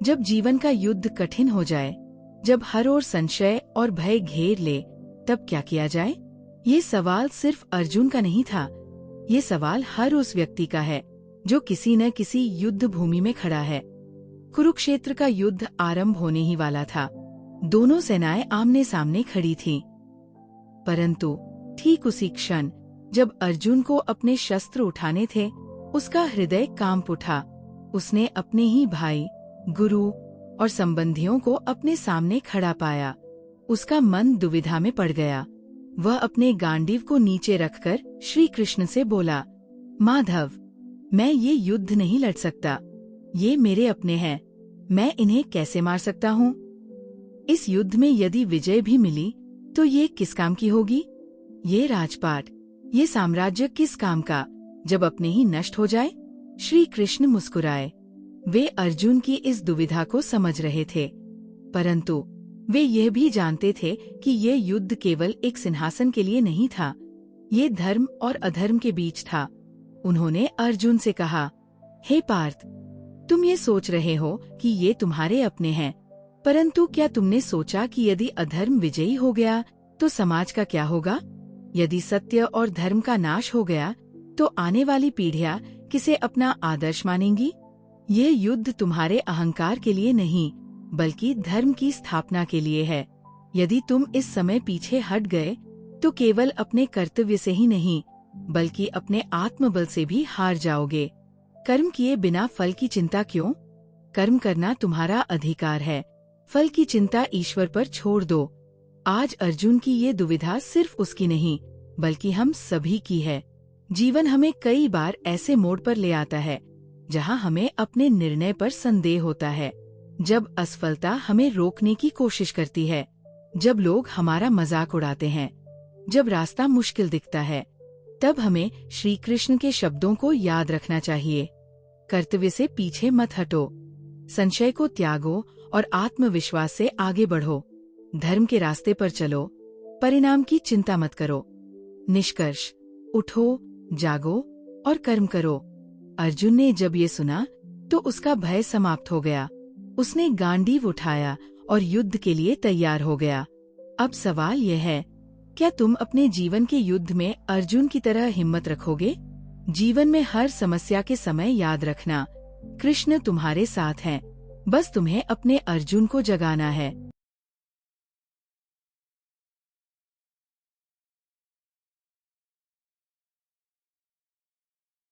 जब जीवन का युद्ध कठिन हो जाए, जब हर ओर संशय और भय घेर ले, तब क्या किया जाए? ये सवाल सिर्फ अर्जुन का नहीं था। ये सवाल हर उस व्यक्ति का है जो किसी न किसी युद्ध भूमि में खड़ा है। कुरुक्षेत्र का युद्ध आरंभ होने ही वाला था। दोनों सेनाएं आमने सामने खड़ी थीं। परंतु ठीक उसी क्षण जब अर्जुन को अपने शस्त्र उठाने थे, उसका हृदय कांप उठा। उसने अपने ही भाई, गुरु और संबंधियों को अपने सामने खड़ा पाया। उसका मन दुविधा में पड़ गया। वह अपने गांडीव को नीचे रखकर श्री कृष्ण से बोला, माधव, मैं ये युद्ध नहीं लड़ सकता। ये मेरे अपने हैं। मैं इन्हें कैसे मार सकता हूँ? इस युद्ध में यदि विजय भी मिली तो ये किस काम की होगी? ये राजपाट, ये साम्राज्य किस काम का, जब अपने ही नष्ट हो जाए? श्री कृष्ण मुस्कुराए। वे अर्जुन की इस दुविधा को समझ रहे थे, परंतु वे यह भी जानते थे कि ये युद्ध केवल एक सिंहासन के लिए नहीं था। ये धर्म और अधर्म के बीच था। उन्होंने अर्जुन से कहा, हे पार्थ, तुम ये सोच रहे हो कि ये तुम्हारे अपने हैं, परंतु क्या तुमने सोचा कि यदि अधर्म विजयी हो गया तो समाज का क्या होगा? यदि सत्य और धर्म का नाश हो गया तो आने वाली पीढ़ियां किसे अपना आदर्श मानेंगी? ये युद्ध तुम्हारे अहंकार के लिए नहीं, बल्कि धर्म की स्थापना के लिए है। यदि तुम इस समय पीछे हट गए तो केवल अपने कर्तव्य से ही नहीं, बल्कि अपने आत्मबल से भी हार जाओगे। कर्म किए बिना फल की चिंता क्यों? कर्म करना तुम्हारा अधिकार है। फल की चिंता ईश्वर पर छोड़ दो। आज अर्जुन की ये दुविधा सिर्फ उसकी नहीं, बल्कि हम सभी की है। जीवन हमें कई बार ऐसे मोड़ पर ले आता है जहां हमें अपने निर्णय पर संदेह होता है, जब असफलता हमें रोकने की कोशिश करती है, जब लोग हमारा मजाक उड़ाते हैं, जब रास्ता मुश्किल दिखता है, तब हमें श्री कृष्ण के शब्दों को याद रखना चाहिए। कर्तव्य से पीछे मत हटो, संशय को त्यागो और आत्मविश्वास से आगे बढ़ो। धर्म के रास्ते पर चलो, परिणाम की चिंता मत करो। निष्कर्ष, उठो, जागो और कर्म करो। अर्जुन ने जब ये सुना तो उसका भय समाप्त हो गया। उसने गांडीव उठाया और युद्ध के लिए तैयार हो गया। अब सवाल यह है, क्या तुम अपने जीवन के युद्ध में अर्जुन की तरह हिम्मत रखोगे? जीवन में हर समस्या के समय याद रखना, कृष्ण तुम्हारे साथ हैं। बस तुम्हें अपने अर्जुन को जगाना है।